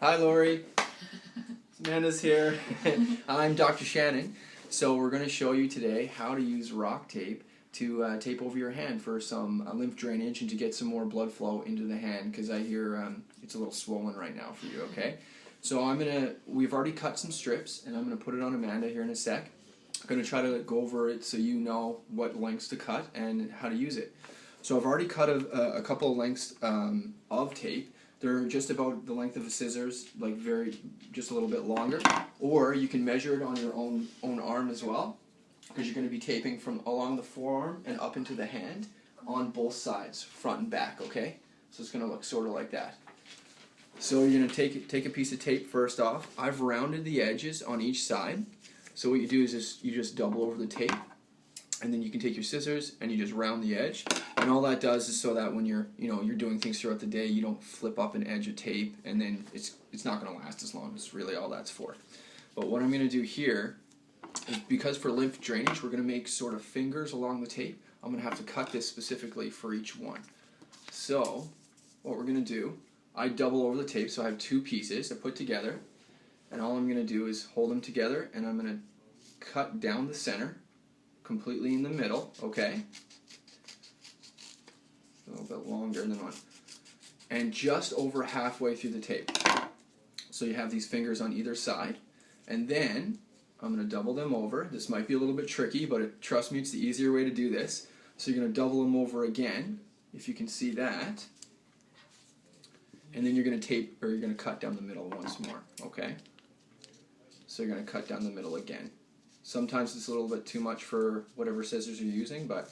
Hi, Lori. Amanda's here. I'm Dr. Shannon. So we're going to show you today how to use rock tape to tape over your hand for some lymph drainage and to get some more blood flow into the hand, because I hear it's a little swollen right now for you, okay? So we've already cut some strips, and I'm going to put it on Amanda here in a sec. I'm going to try to go over it so you know what lengths to cut and how to use it. So I've already cut a couple of lengths of tape. They're just about the length of the scissors, like just a little bit longer. Or you can measure it on your own arm as well, because you're going to be taping from along the forearm and up into the hand on both sides, front and back, okay? So it's going to look sort of like that. So you're going to take a piece of tape first off. I've rounded the edges on each side. So what you do is you just double over the tape, and then you can take your scissors and you just round the edge. And all that does is so that when you're doing things throughout the day, you don't flip up an edge of tape, and then it's not going to last as long. It's really all that's for. But what I'm going to do here is, because for lymph drainage, we're going to make sort of fingers along the tape. I'm going to have to cut this specifically for each one. So what we're going to do, I double over the tape, so I have two pieces I put together, and all I'm going to do is hold them together, and I'm going to cut down the center completely in the middle, okay? A little bit longer than one. And just over halfway through the tape. So you have these fingers on either side. And then I'm going to double them over. This might be a little bit tricky, but trust me, it's the easier way to do this. So you're going to double them over again, if you can see that. And then you're going to cut down the middle once more, okay? So you're going to cut down the middle again. Sometimes it's a little bit too much for whatever scissors you're using, but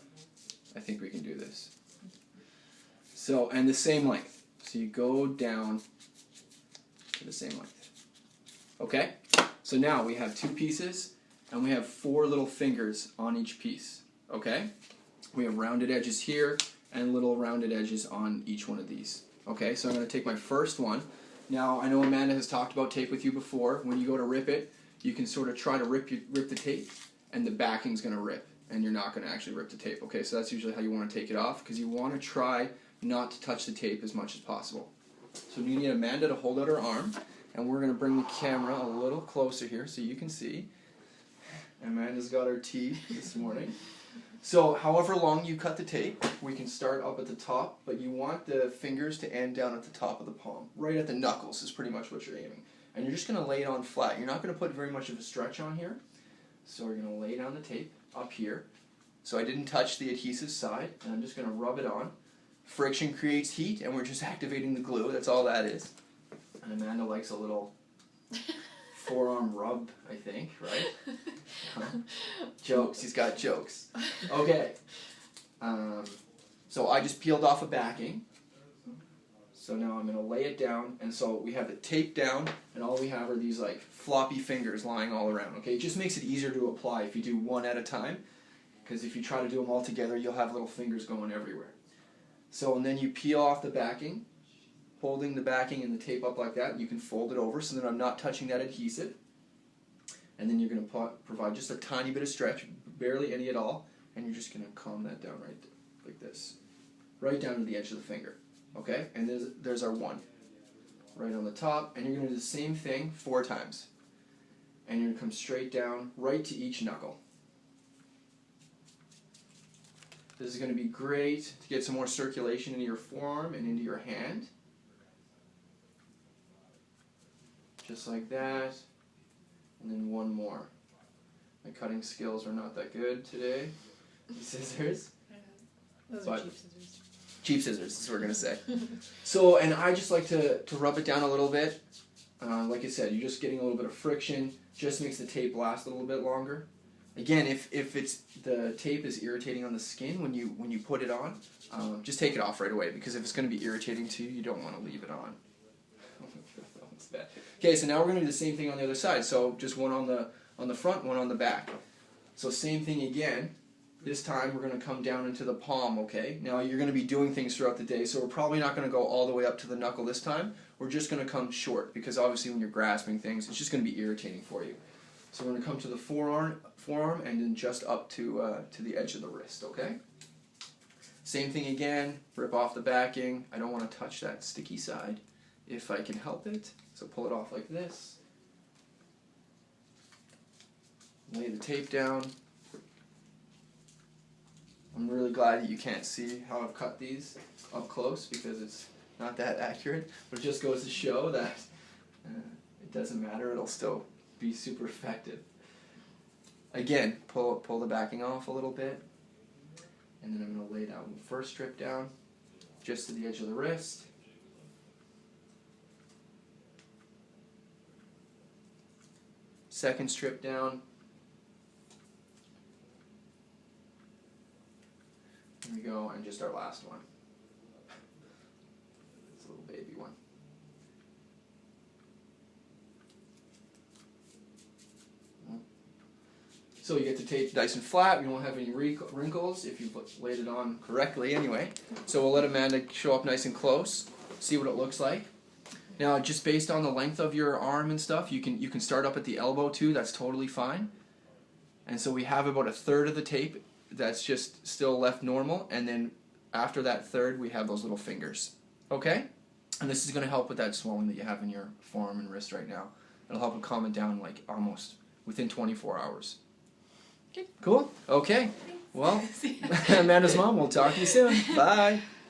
I think we can do this. So, and the same length. So you go down to the same length. Okay? So now we have two pieces, and we have 4 little fingers on each piece. Okay? We have rounded edges here, and little rounded edges on each one of these. Okay? So I'm going to take my first one. Now, I know Amanda has talked about tape with you before. When you go to rip it, you can sort of try to rip the tape, and the backing's going to rip, and you're not going to actually rip the tape. Okay, so that's usually how you want to take it off, because you want to try not to touch the tape as much as possible. So you need Amanda to hold out her arm, and we're going to bring the camera a little closer here so you can see. Amanda's got her tea this morning. So however long you cut the tape, we can start up at the top, but you want the fingers to end down at the top of the palm. Right at the knuckles is pretty much what you're aiming. And you're just going to lay it on flat. You're not going to put very much of a stretch on here. So we're going to lay down the tape up here. So I didn't touch the adhesive side, and I'm just going to rub it on. Friction creates heat, and we're just activating the glue. That's all that is. And Amanda likes a little forearm rub, I think, right? Jokes. He's got jokes. Okay. So I just peeled off a backing. So now I'm going to lay it down, and so we have the tape down, and all we have are these like floppy fingers lying all around, okay? It just makes it easier to apply if you do one at a time, because if you try to do them all together, you'll have little fingers going everywhere. So, and then you peel off the backing, holding the backing and the tape up like that. You can fold it over so that I'm not touching that adhesive. And then you're going to provide just a tiny bit of stretch, barely any at all, and you're just going to calm that down right like this, right down to the edge of the finger. Okay, and there's our one, right on the top, and you're going to do the same thing 4 times. And you're going to come straight down, right to each knuckle. This is going to be great to get some more circulation into your forearm and into your hand. Just like that. And then one more. My cutting skills are not that good today. Scissors. Those are cheap scissors. Cheap scissors, is what we're going to say. So, and I just like to rub it down a little bit. Like I said, you're just getting a little bit of friction. Just makes the tape last a little bit longer. Again, if the tape is irritating on the skin when you put it on, just take it off right away, because if it's going to be irritating to you, you don't want to leave it on. That's bad. Okay, so now we're going to do the same thing on the other side. So just one on the front, one on the back. So same thing again. This time we're going to come down into the palm, okay? Now you're going to be doing things throughout the day, so we're probably not going to go all the way up to the knuckle this time. We're just going to come short, because obviously when you're grasping things, it's just going to be irritating for you. So we're going to come to the forearm and then just up to the edge of the wrist, okay? Same thing again, rip off the backing. I don't want to touch that sticky side. if I can help it. So pull it off like this. Lay the tape down. I'm really glad that you can't see how I've cut these up close because it's not that accurate, but it just goes to show that it doesn't matter, it'll still be super effective. Again, pull the backing off a little bit, and then I'm going to lay down the first strip down just to the edge of the wrist. Second strip down. Here we go, and just our last one. It's a little baby one. So you get the tape nice and flat. We won't have any wrinkles if you've laid it on correctly anyway. So we'll let Amanda show up nice and close, see what it looks like. Now, just based on the length of your arm and stuff, you can start up at the elbow too. That's totally fine. And so we have about a third of the tape that's just still left normal, and then after that third, we have those little fingers. Okay? And this is going to help with that swelling that you have in your forearm and wrist right now. It'll help it calm it down like almost within 24 hours. Okay. Cool? Okay. Well, Amanda's mom, we'll talk to you soon. Bye.